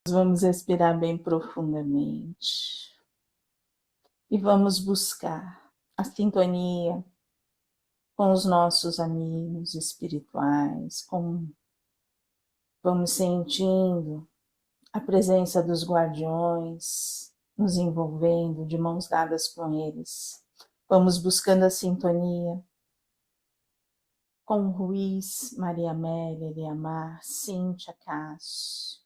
Vamos respirar bem profundamente e vamos buscar a sintonia com os nossos amigos espirituais, vamos sentindo a presença dos guardiões, nos envolvendo de mãos dadas com eles. Vamos buscando a sintonia com Ruiz, Maria Amélia, Eliamar, Cíntia, Cássio,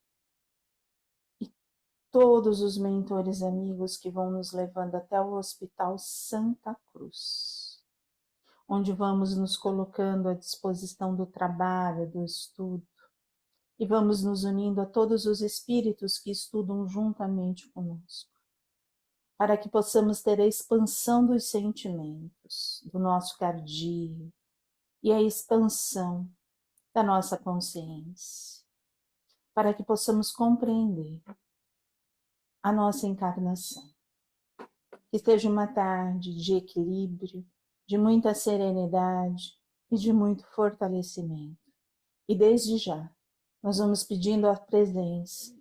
todos os mentores amigos que vão nos levando até o Hospital Santa Cruz, onde vamos nos colocando à disposição do trabalho, do estudo, e vamos nos unindo a todos os espíritos que estudam juntamente conosco, para que possamos ter a expansão dos sentimentos, do nosso cardio, e a expansão da nossa consciência, para que possamos compreender a nossa encarnação. Que seja uma tarde de equilíbrio, de muita serenidade e de muito fortalecimento. E desde já, nós vamos pedindo a presença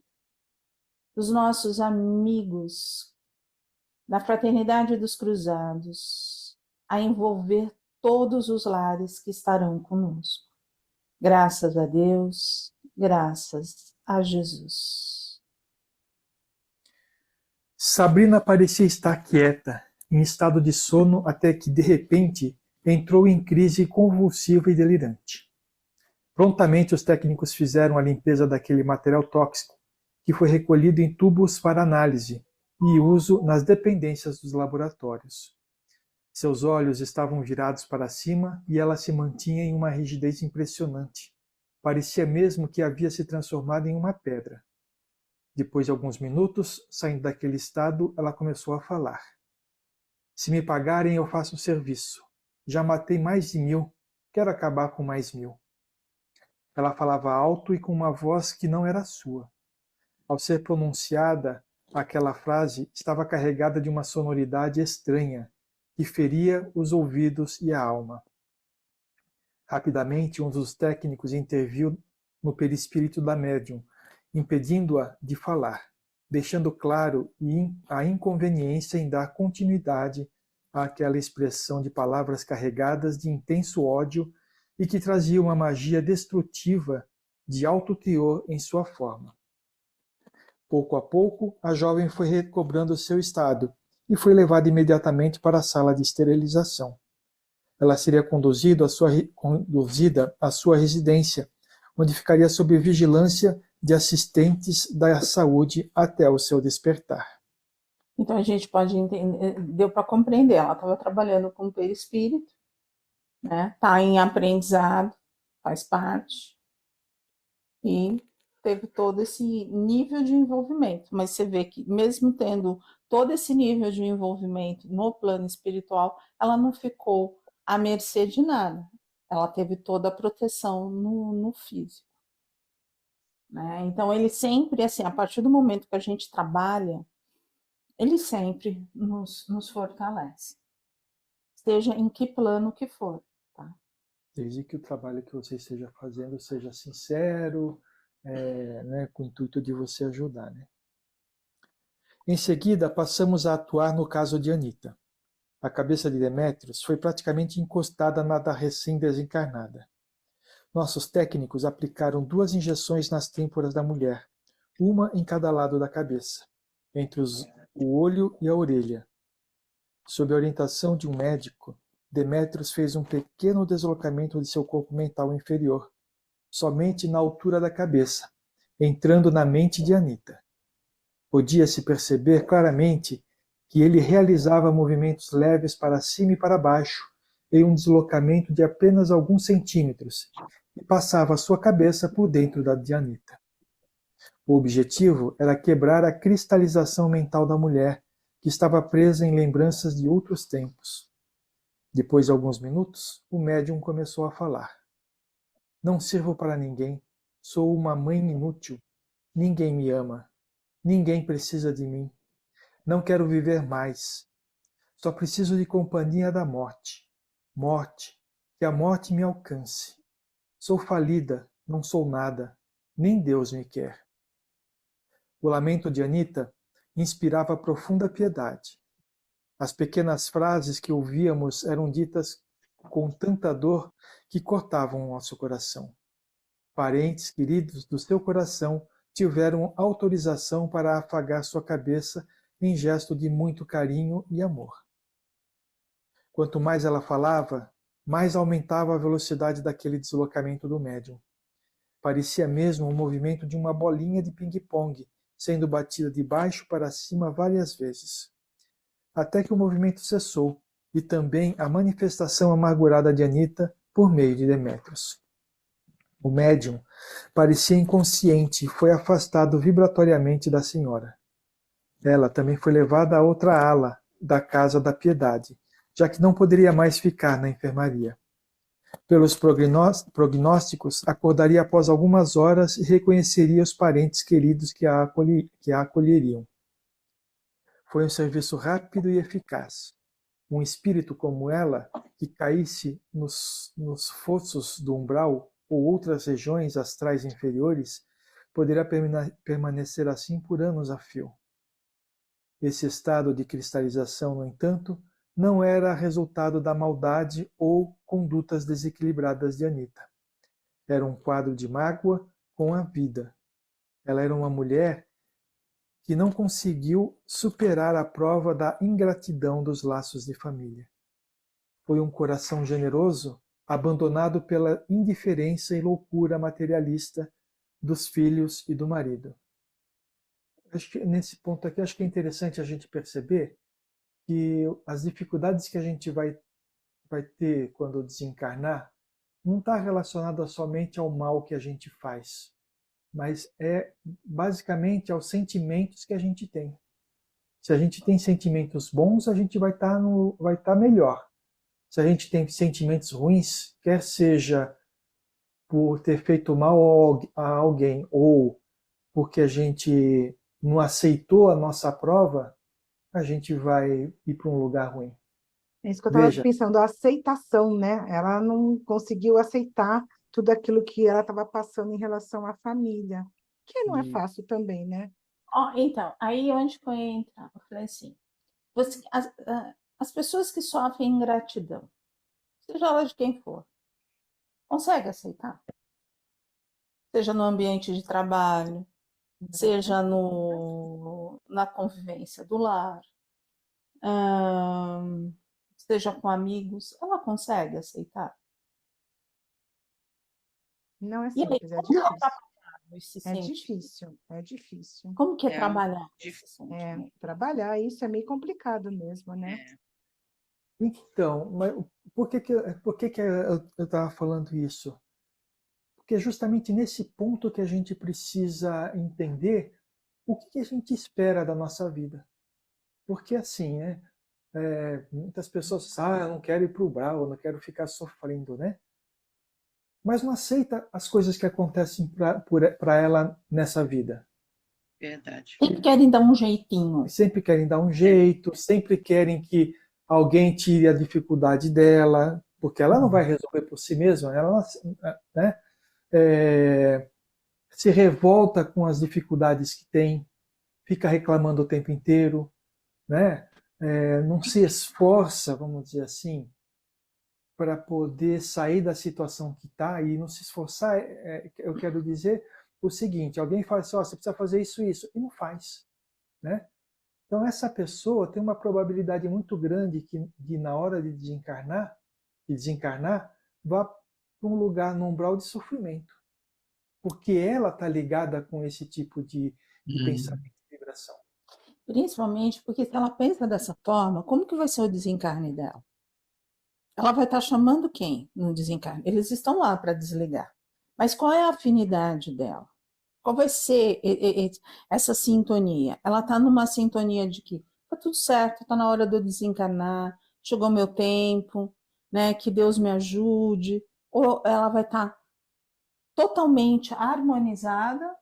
dos nossos amigos da Fraternidade dos Cruzados a envolver todos os lares que estarão conosco. Graças a Deus, graças a Jesus. Sabrina parecia estar quieta, em estado de sono, até que, de repente, entrou em crise convulsiva e delirante. Prontamente os técnicos fizeram a limpeza daquele material tóxico, que foi recolhido em tubos para análise e uso nas dependências dos laboratórios. Seus olhos estavam virados para cima e ela se mantinha em uma rigidez impressionante. Parecia mesmo que havia se transformado em uma pedra. Depois de alguns minutos, saindo daquele estado, ela começou a falar. Se me pagarem, eu faço o serviço. Já matei mais de 1000. Quero acabar com mais 1000. Ela falava alto e com uma voz que não era sua. Ao ser pronunciada, aquela frase estava carregada de uma sonoridade estranha, que feria os ouvidos e a alma. Rapidamente, um dos técnicos interviu no perispírito da médium, impedindo-a de falar, deixando claro a inconveniência em dar continuidade àquela expressão de palavras carregadas de intenso ódio e que trazia uma magia destrutiva de alto teor em sua forma. Pouco a pouco, a jovem foi recobrando seu estado e foi levada imediatamente para a sala de esterilização. Ela seria conduzida à sua residência, onde ficaria sob vigilância de assistentes da saúde até o seu despertar. Então a gente pode entender, deu para compreender, ela estava trabalhando com o perispírito, né? Está em aprendizado, faz parte, e teve todo esse nível de envolvimento. Mas você vê que mesmo tendo todo esse nível de envolvimento no plano espiritual, ela não ficou à mercê de nada. Ela teve toda a proteção no físico. Né? Então ele sempre, assim, a partir do momento que a gente trabalha, ele sempre nos fortalece. Seja em que plano que for. Tá? Desde que o trabalho que você esteja fazendo seja sincero, né, com o intuito de você ajudar. Né? Em seguida, passamos a atuar no caso de Anita. A cabeça de Demétrios foi praticamente encostada na da recém-desencarnada. Nossos técnicos aplicaram 2 injeções nas têmporas da mulher, uma em cada lado da cabeça, entre o olho e a orelha. Sob a orientação de um médico, Demétrios fez um pequeno deslocamento de seu corpo mental inferior, somente na altura da cabeça, entrando na mente de Anita. Podia-se perceber claramente que ele realizava movimentos leves para cima e para baixo, em um deslocamento de apenas alguns centímetros, e passava sua cabeça por dentro da de Anita. O objetivo era quebrar a cristalização mental da mulher, que estava presa em lembranças de outros tempos. Depois de alguns minutos, o médium começou a falar. Não sirvo para ninguém, sou uma mãe inútil, ninguém me ama, ninguém precisa de mim, não quero viver mais, só preciso de companhia da morte, morte, que a morte me alcance. Sou falida, não sou nada, nem Deus me quer. O lamento de Anita inspirava profunda piedade. As pequenas frases que ouvíamos eram ditas com tanta dor que cortavam o nosso coração. Parentes queridos do seu coração tiveram autorização para afagar sua cabeça em gesto de muito carinho e amor. Quanto mais ela falava, mais aumentava a velocidade daquele deslocamento do médium. Parecia mesmo o movimento de uma bolinha de ping-pong, sendo batida de baixo para cima várias vezes. Até que o movimento cessou, e também a manifestação amargurada de Anita por meio de Demétrios. O médium parecia inconsciente e foi afastado vibratoriamente da senhora. Ela também foi levada a outra ala da Casa da Piedade, já que não poderia mais ficar na enfermaria. Pelos prognósticos, acordaria após algumas horas e reconheceria os parentes queridos que a acolheriam. Foi um serviço rápido e eficaz. Um espírito como ela, que caísse nos fossos do umbral ou outras regiões astrais inferiores, poderá permanecer assim por anos a fio. Esse estado de cristalização, no entanto, não era resultado da maldade ou condutas desequilibradas de Anita. Era um quadro de mágoa com a vida. Ela era uma mulher que não conseguiu superar a prova da ingratidão dos laços de família. Foi um coração generoso, abandonado pela indiferença e loucura materialista dos filhos e do marido. Acho que nesse ponto aqui, acho que é interessante a gente perceber que as dificuldades que a gente vai ter quando desencarnar não está relacionada somente ao mal que a gente faz, mas é basicamente aos sentimentos que a gente tem. Se a gente tem sentimentos bons, a gente vai estar melhor. Se a gente tem sentimentos ruins, quer seja por ter feito mal a alguém ou porque a gente não aceitou a nossa prova, a gente vai ir para um lugar ruim. É isso que eu estava Veja, pensando, a aceitação, né? Ela não conseguiu aceitar tudo aquilo que ela estava passando em relação à família, que não é fácil também, né? Então, aí onde que eu ia entrar? Eu falei assim, as pessoas que sofrem ingratidão, seja ela de quem for, consegue aceitar? Seja no ambiente de trabalho, seja na convivência do lar, seja com amigos, ela consegue aceitar? Não é E aí, simples, é como que é difícil. trabalhar esse É sentimento? difícil, é difícil. Como que é trabalhar esse É, sentimento? trabalhar isso é meio complicado mesmo, né? então, mas por que eu estava falando isso? Porque é justamente nesse ponto que a gente precisa entender o que a gente espera da nossa vida. Porque assim, né? Muitas pessoas dizem, eu não quero ir para o brau, eu não quero ficar sofrendo, né? Mas não aceita as coisas que acontecem para ela nessa vida. Verdade. Sempre querem dar um jeitinho. Sempre querem dar um jeito, sempre querem que alguém tire a dificuldade dela, porque ela não vai resolver por si mesma, ela, né, se revolta com as dificuldades que tem, fica reclamando o tempo inteiro, né? Não se esforça, vamos dizer assim, para poder sair da situação que está e não se esforçar. Eu quero dizer o seguinte: alguém fala assim, você precisa fazer isso, e não faz, né? Então essa pessoa tem uma probabilidade muito grande de na hora de desencarnar, vá para um lugar, num umbral de sofrimento, porque ela está ligada com esse tipo de pensamento e vibração. Principalmente porque se ela pensa dessa forma, como que vai ser o desencarne dela? Ela vai estar chamando quem no desencarne? Eles estão lá para desligar. Mas qual é a afinidade dela? Qual vai ser essa sintonia? Ela está numa sintonia de que tá tudo certo, está na hora de eu desencarnar, chegou meu tempo, né? Que Deus me ajude. Ou ela vai estar totalmente harmonizada,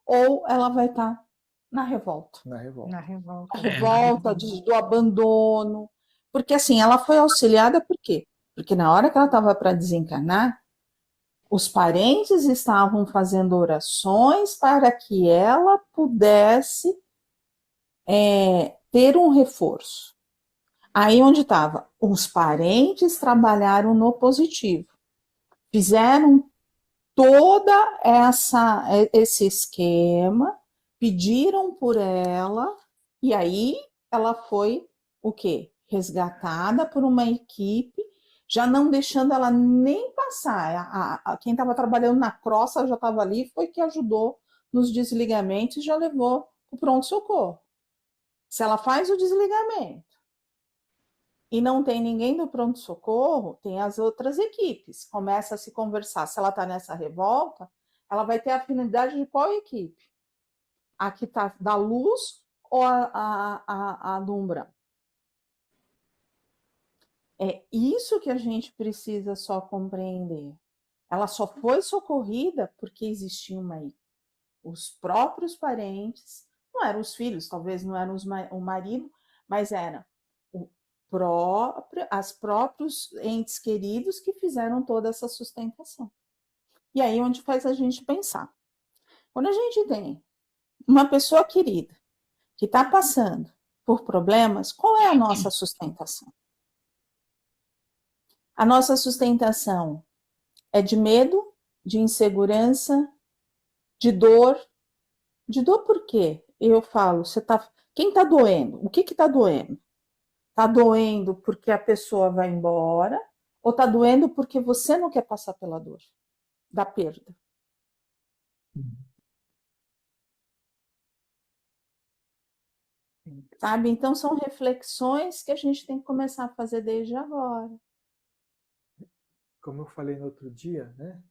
ou ela vai estar na revolta. Na revolta. Na revolta. A revolta do abandono. Porque assim, ela foi auxiliada por quê? Porque na hora que ela estava para desencarnar, Os parentes estavam fazendo orações para que ela pudesse ter um reforço. Aí onde estava? Os parentes trabalharam no positivo, fizeram toda esse esquema, pediram por ela, e aí ela foi o quê? Resgatada por uma equipe, já não deixando ela nem passar. Quem estava trabalhando na croça já estava ali, foi que ajudou nos desligamentos e já levou o pronto-socorro. Se ela faz o desligamento e não tem ninguém do pronto-socorro, tem as outras equipes. Começa a se conversar. Se ela está nessa revolta, ela vai ter afinidade de qual equipe? A que está da luz ou a do umbral? É isso que a gente precisa só compreender. Ela só foi socorrida porque existia uma equipe. Os próprios parentes, não eram os filhos, talvez não eram o marido, mas eram as próprios entes queridos que fizeram toda essa sustentação. E aí onde faz a gente pensar. Quando a gente tem uma pessoa querida que está passando por problemas, qual é a nossa sustentação? A nossa sustentação é de medo, de insegurança, de dor. De dor por quê? Eu falo, quem está doendo? O que está doendo? Está doendo porque a pessoa vai embora ou está doendo porque você não quer passar pela dor da perda? Sabe? Então são reflexões que a gente tem que começar a fazer desde agora. Como eu falei no outro dia, né?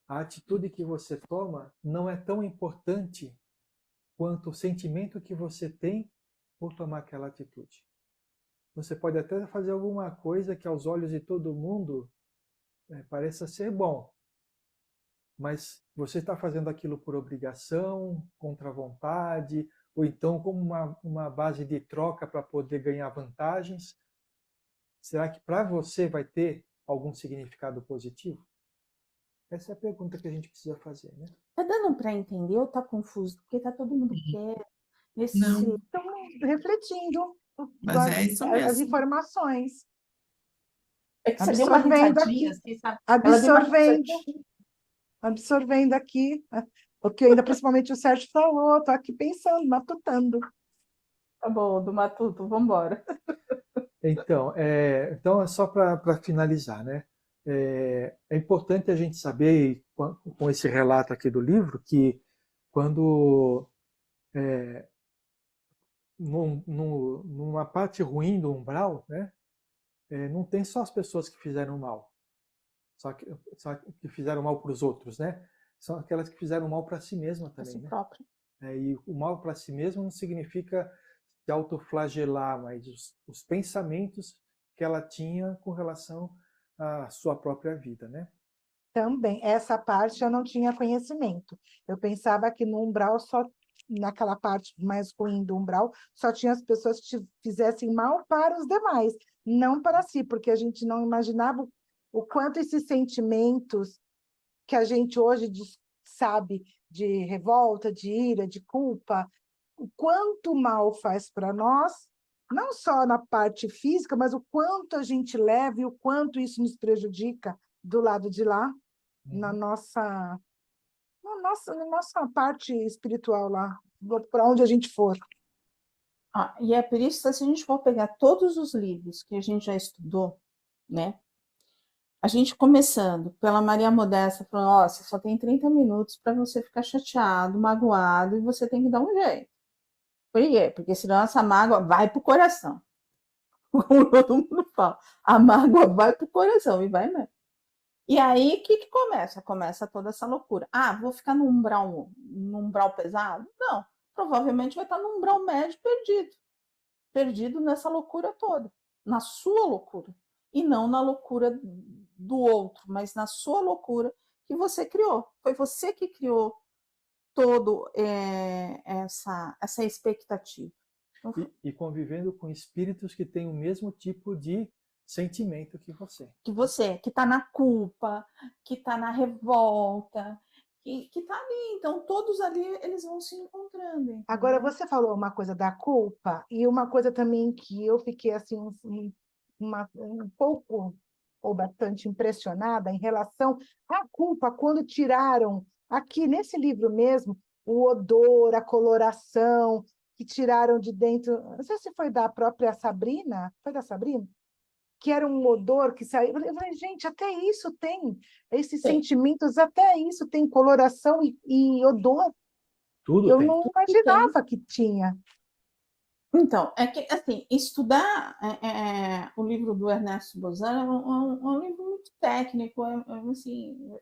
A atitude que você toma não é tão importante quanto o sentimento que você tem por tomar aquela atitude. Você pode até fazer alguma coisa que aos olhos de todo mundo pareça ser bom, mas você está fazendo aquilo por obrigação, contra a vontade, ou então como uma base de troca para poder ganhar vantagens. Será que para você vai ter algum significado positivo? Essa é a pergunta que a gente precisa fazer, né? Tá dando para entender ou tá confuso? Porque tá todo mundo quieto. Não, Estamos refletindo mas é isso as mesmo. informações, É que você deu uma absorvendo risadinha, aqui, assim, sabe? Ela deu uma absorvendo, risadinha. absorvendo aqui, o que ainda principalmente o Sérgio falou, estou aqui pensando, matutando. Tá bom, do Matuto, vamos embora. Então, então é só para finalizar, né? É importante a gente saber, com esse relato aqui do livro, que quando numa parte ruim do umbral, né, não tem só as pessoas que fizeram mal, só que fizeram mal para os outros, né? São aquelas que fizeram mal para si mesma também, Si né? próprio. E o mal para si mesmo não significa se autoflagelar, mas os pensamentos que ela tinha com relação à sua própria vida, né? Também, essa parte eu não tinha conhecimento. Eu pensava que no umbral, só naquela parte mais ruim do umbral, só tinha as pessoas que fizessem mal para os demais, não para si, porque a gente não imaginava o quanto esses sentimentos que a gente hoje sabe de revolta, de ira, de culpa, o quanto mal faz para nós, não só na parte física, mas o quanto a gente leva e o quanto isso nos prejudica do lado de lá, na nossa parte espiritual lá, para onde a gente for. E é por isso que se a gente for pegar todos os livros que a gente já estudou, né? A gente começando pela Maria Modesta, falando, você só tem 30 minutos para você ficar chateado, magoado, e você tem que dar um jeito. Por quê? Porque senão essa mágoa vai pro coração. Como todo mundo fala, a mágoa vai pro coração e vai mesmo. E aí, o que começa? Começa toda essa loucura. Vou ficar num umbral pesado? Não. Provavelmente vai estar num umbral médio perdido. Perdido nessa loucura toda. Na sua loucura. E não na loucura do outro, mas na sua loucura que você criou. Foi você que criou todo essa expectativa. E convivendo com espíritos que têm o mesmo tipo de sentimento que você. Que está na culpa, que está na revolta, que está ali. Então, todos ali, eles vão se encontrando. Entendeu? Agora, você falou uma coisa da culpa, e uma coisa também que eu fiquei assim, um pouco ou bastante impressionada em relação à culpa, quando tiraram, aqui nesse livro mesmo, o odor, a coloração, que tiraram de dentro, não sei se foi da própria Sabrina, foi da Sabrina? Que era um odor que saiu. Eu falei, gente, até isso tem, esses Tem. sentimentos, até isso tem coloração e odor. Tudo Eu tem. não imaginava que tinha. Então, é que, assim, estudar o livro do Ernesto Bozano é um livro muito técnico, assim,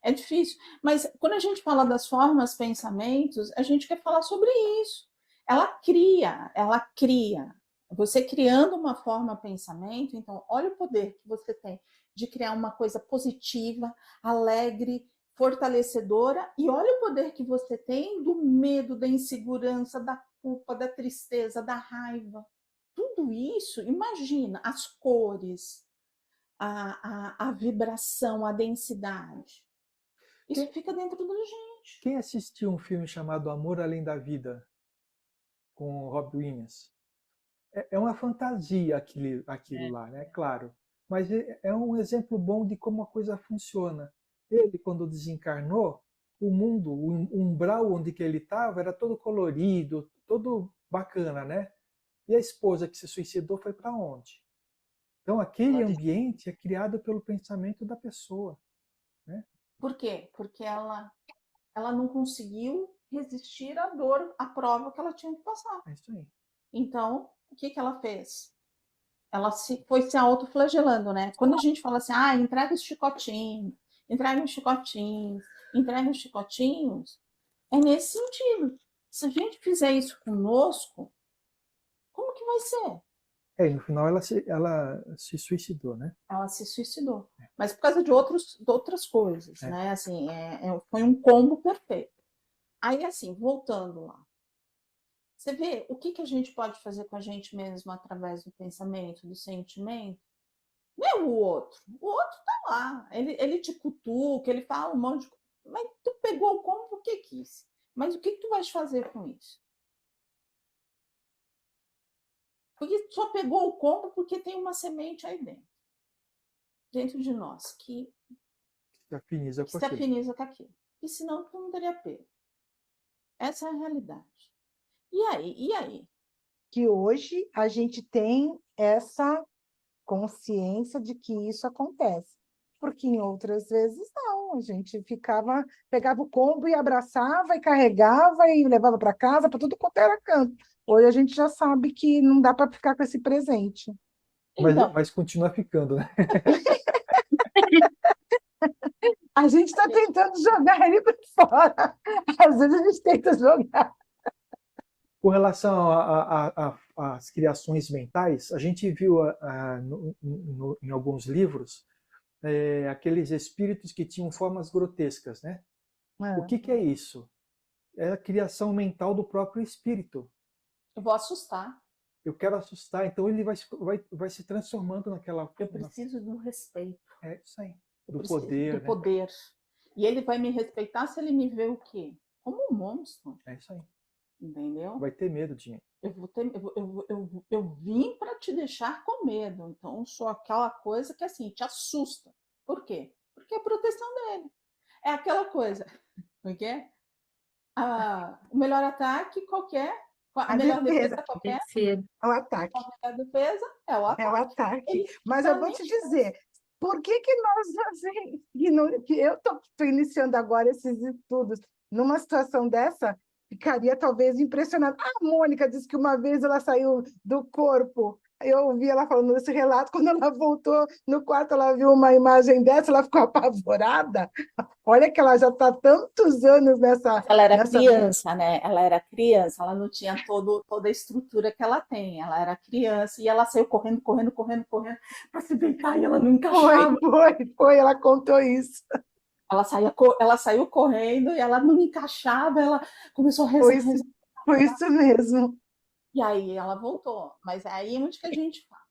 é difícil. Mas quando a gente fala das formas, pensamentos, a gente quer falar sobre isso. Ela cria. Você criando uma forma, pensamento, então, olha o poder que você tem de criar uma coisa positiva, alegre, fortalecedora, e olha o poder que você tem do medo, da insegurança, da culpa, da tristeza, da raiva. Tudo isso, imagina as cores, a vibração, a densidade. Isso fica dentro da gente. Quem assistiu um filme chamado Amor Além da Vida, com o Robbie Williams? É uma fantasia aquilo lá, né? Claro. Mas é um exemplo bom de como a coisa funciona. Ele, quando desencarnou, o mundo, o umbral onde que ele estava era todo colorido, todo bacana, né? E a esposa que se suicidou foi para onde? Então, aquele ambiente é criado pelo pensamento da pessoa, né? Por quê? Porque ela não conseguiu resistir à dor, à prova que ela tinha que passar. É isso aí. Então, o que ela fez? Ela foi se autoflagelando, né? Quando a gente fala assim, entrega os chicotinhos, entrega os chicotinhos, entrega os chicotinhos, é nesse sentido. Se a gente fizer isso conosco, como que vai ser? No final ela se suicidou, né? Ela se suicidou. Mas por causa de outras coisas, né? Assim, foi um combo perfeito. Aí, assim, voltando lá. Você vê o que a gente pode fazer com a gente mesmo através do pensamento, do sentimento? Não é o outro. O outro tá lá. Ele te cutuca, ele fala um monte de coisa. Mas tu pegou o combo porque quis. Mas o que tu vais fazer com isso? Porque tu só pegou o combo porque tem uma semente aí dentro de nós, que Se afiniza com se aquilo. afiniza com aquilo. E senão tu não teria pego. Essa é a realidade. E aí? Que hoje a gente tem essa consciência de que isso acontece. Porque em outras vezes não, a gente pegava o combo e abraçava e carregava e levava para casa, para tudo quanto era canto. Hoje a gente já sabe que não dá para ficar com esse presente. Então, Mas continua ficando, né? A gente está tentando jogar ele para fora. Às vezes a gente tenta jogar. Com relação às criações mentais, a gente viu em alguns livros aqueles espíritos que tinham formas grotescas, né? O que é isso? É a criação mental do próprio espírito. eu vou assustar. Eu quero assustar, então ele vai se transformando naquela... Eu preciso do respeito. É isso aí. Eu Do preciso poder, do né? poder. E ele vai me respeitar se ele me vê o quê? Como um monstro. É isso aí. Entendeu? Vai ter medo de mim. Eu vim para te deixar com medo. Então, eu sou aquela coisa que, assim, te assusta. Por quê? Porque é a proteção dele. É aquela coisa. Como é que é? O melhor ataque qualquer. A melhor defesa qualquer. É o ataque. A melhor defesa é o ataque. É o ataque. Ele Mas dá eu vou nem te chance. dizer, por que nós, assim, que eu estou iniciando agora esses estudos numa situação dessa, ficaria talvez impressionada. A Mônica disse que uma vez ela saiu do corpo. Eu ouvi ela falando esse relato, quando ela voltou no quarto, ela viu uma imagem dessa, ela ficou apavorada. Olha que ela já está há tantos anos nessa... Ela era criança, né? Ela era criança, ela não tinha toda a estrutura que ela tem. Ela era criança e ela saiu correndo para se deitar e ela não encaixava. Foi, ela contou isso. Ela saiu correndo e ela não encaixava, ela começou a rezar. Foi isso mesmo. E aí ela voltou. Mas aí é onde que a gente fala.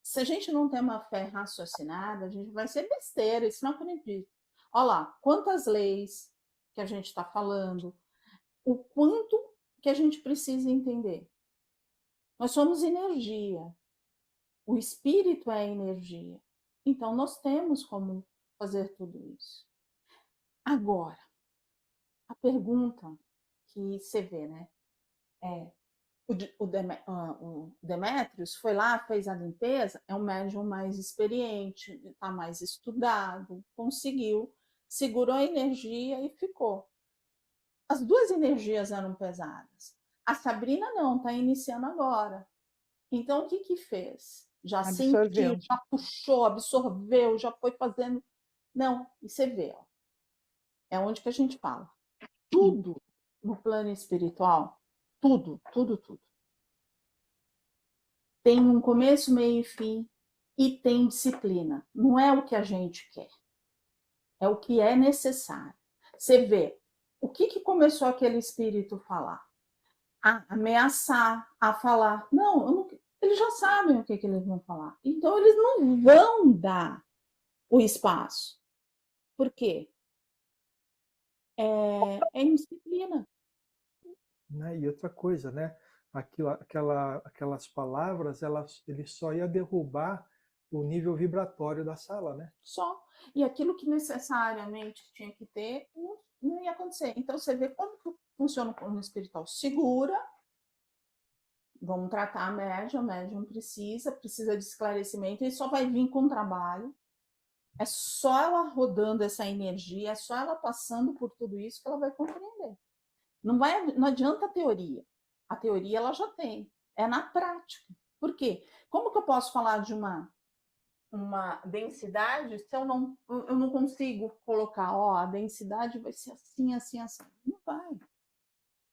se a gente não tem uma fé raciocinada, a gente vai ser besteira, isso não acredita. Olha lá, quantas leis que a gente está falando, o quanto que a gente precisa entender. Nós somos energia. O espírito é energia. Então, nós temos como fazer tudo isso. Agora, a pergunta que você vê, né? O Demétrios foi lá, fez a limpeza, é um médium mais experiente, está mais estudado, conseguiu, segurou a energia e ficou. As duas energias eram pesadas. A Sabrina não, está iniciando agora. Então, o que fez? Já sentiu, já puxou, absorveu, já foi fazendo. Não, e você vê, ó, é onde que a gente fala. Tudo no plano espiritual, tudo, tem um começo, meio e fim, e tem disciplina. Não é o que a gente quer, é o que é necessário. Você vê, o que começou aquele espírito a falar? A ameaçar, a falar. Não, eles já sabem o que eles vão falar. Então, eles não vão dar o espaço. Por quê? É indisciplina. Né? E outra coisa, né? Aquelas palavras, ele só ia derrubar o nível vibratório da sala, né? Só. E aquilo que necessariamente tinha que ter, não ia acontecer. Então, você vê como que funciona o plano espiritual. Segura, vamos tratar a médium precisa de esclarecimento, ele só vai vir com trabalho. É só ela rodando essa energia, é só ela passando por tudo isso que ela vai compreender. Não adianta a teoria. A teoria ela já tem. É na prática. Por quê? Como que eu posso falar de uma densidade se eu não consigo colocar, a densidade vai ser assim, assim, assim. Não vai.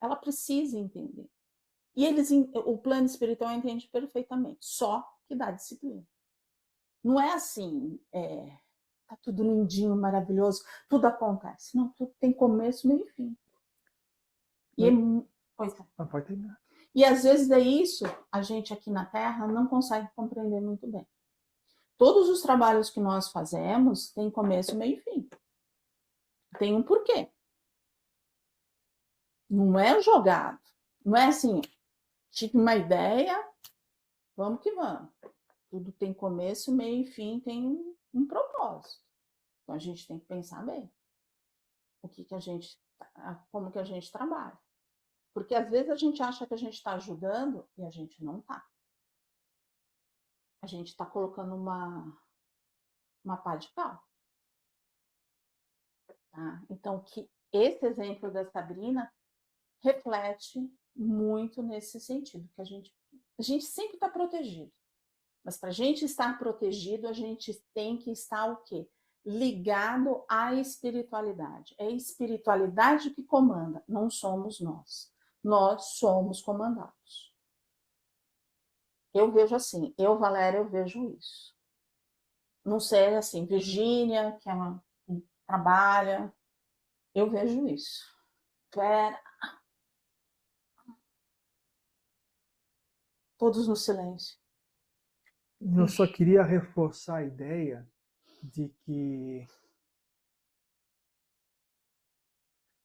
Ela precisa entender. E o plano espiritual entende perfeitamente. Só que dá disciplina. Não é assim, tá tudo lindinho, maravilhoso, tudo acontece. Não, tudo tem começo, meio e fim. Pode terminar. E às vezes é isso, a gente aqui na Terra não consegue compreender muito bem. Todos os trabalhos que nós fazemos têm começo, meio e fim. Tem um porquê. Não é jogado. Não é assim, tive uma ideia, vamos que vamos. Tudo tem começo, meio e fim, tem um propósito. Então a gente tem que pensar bem. Como que a gente trabalha. Porque às vezes a gente acha que a gente está ajudando e a gente não está. A gente está colocando uma pá de cal. Tá? Então, que esse exemplo da Sabrina reflete muito nesse sentido, que a gente sempre está protegido. Mas para a gente estar protegido, a gente tem que estar o quê? Ligado à espiritualidade. É a espiritualidade que comanda, não somos nós. Nós somos comandados. Eu vejo assim, Valéria, eu vejo isso. Não sei, assim, Virgínia, que é uma que trabalha, eu vejo isso. Vera, todos no silêncio. Eu só queria reforçar a ideia de que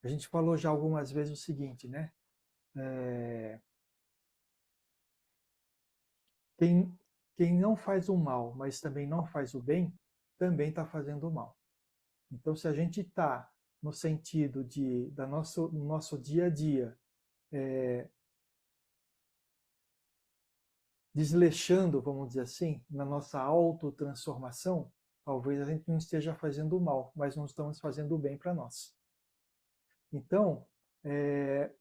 a gente falou já algumas vezes o seguinte, né? Quem não faz o mal, mas também não faz o bem, também está fazendo o mal. Então, se a gente está no sentido do nosso dia a dia, desleixando, vamos dizer assim, na nossa autotransformação, talvez a gente não esteja fazendo o mal, mas não estamos fazendo o bem para nós. Então,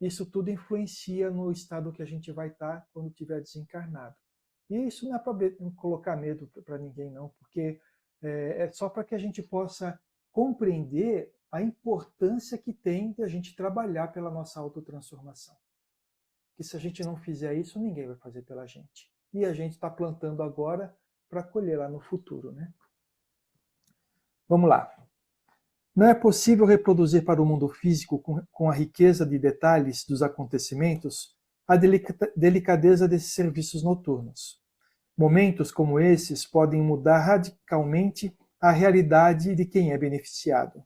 isso tudo influencia no estado que a gente vai estar quando estiver desencarnado. E isso não é para colocar medo para ninguém, não, porque é só para que a gente possa compreender a importância que tem de a gente trabalhar pela nossa autotransformação. Que se a gente não fizer isso, ninguém vai fazer pela gente. E a gente está plantando agora para colher lá no futuro, né? Vamos lá. Não é possível reproduzir para o mundo físico, com a riqueza de detalhes dos acontecimentos, a delicadeza desses serviços noturnos. Momentos como esses podem mudar radicalmente a realidade de quem é beneficiado.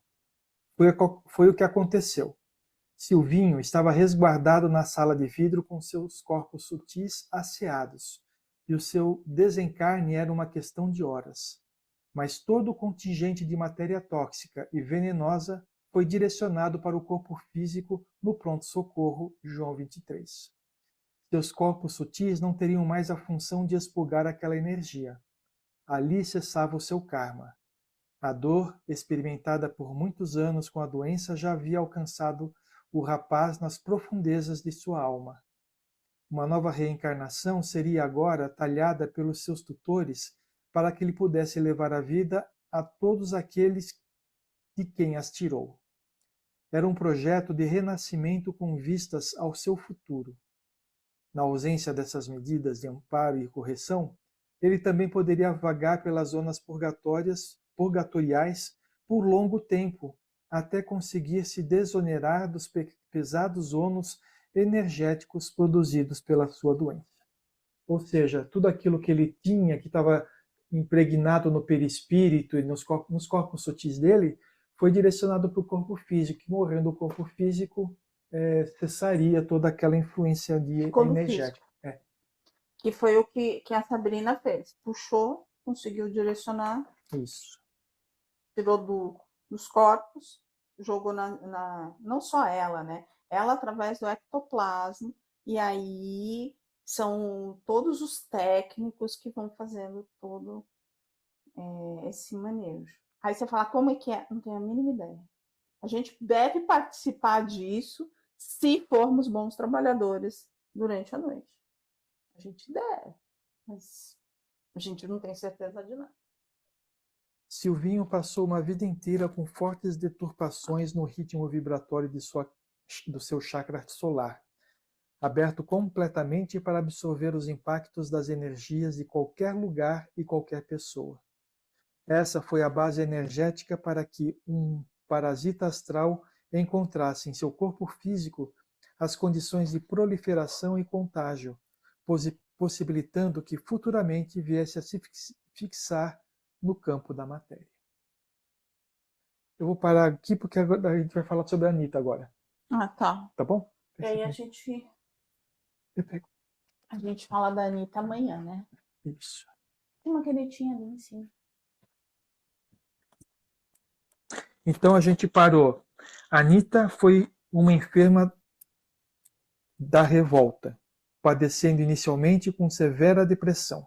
Foi o que aconteceu. Silvinho estava resguardado na sala de vidro com seus corpos sutis asseados, e o seu desencarne era uma questão de horas. Mas todo o contingente de matéria tóxica e venenosa foi direcionado para o corpo físico no pronto-socorro João 23. Seus corpos sutis não teriam mais a função de expurgar aquela energia. Ali cessava o seu karma. A dor, experimentada por muitos anos com a doença, já havia alcançado o rapaz nas profundezas de sua alma. Uma nova reencarnação seria agora talhada pelos seus tutores para que ele pudesse levar a vida a todos aqueles de quem as tirou. Era um projeto de renascimento com vistas ao seu futuro. Na ausência dessas medidas de amparo e correção, ele também poderia vagar pelas zonas purgatoriais por longo tempo, até conseguir se desonerar dos pesados ônus energéticos produzidos pela sua doença. Ou seja, tudo aquilo que ele tinha, que estava impregnado no perispírito e nos corpos sutis dele, foi direcionado para o corpo físico, e morrendo o corpo físico, cessaria toda aquela influência energética. Que foi o que a Sabrina fez. Puxou, conseguiu direcionar. Isso. Tirou dos corpos, jogou não só ela, né? Ela através do ectoplasma, e aí são todos os técnicos que vão fazendo todo esse manejo. Aí você fala, como é que é? Não tenho a mínima ideia. A gente deve participar disso se formos bons trabalhadores durante a noite. A gente deve, mas a gente não tem certeza de nada. Silvinho passou uma vida inteira com fortes deturpações no ritmo vibratório do seu chakra solar, aberto completamente para absorver os impactos das energias de qualquer lugar e qualquer pessoa. Essa foi a base energética para que um parasita astral encontrasse em seu corpo físico as condições de proliferação e contágio, possibilitando que futuramente viesse a se fixar no campo da matéria. Eu vou parar aqui porque agora a gente vai falar sobre a Anitta agora. Ah, tá. Tá bom? E aí a gente fala da Anitta amanhã, né? Isso. Tem uma canetinha ali em cima. Então a gente parou. A Anitta foi uma enferma da revolta, padecendo inicialmente com severa depressão.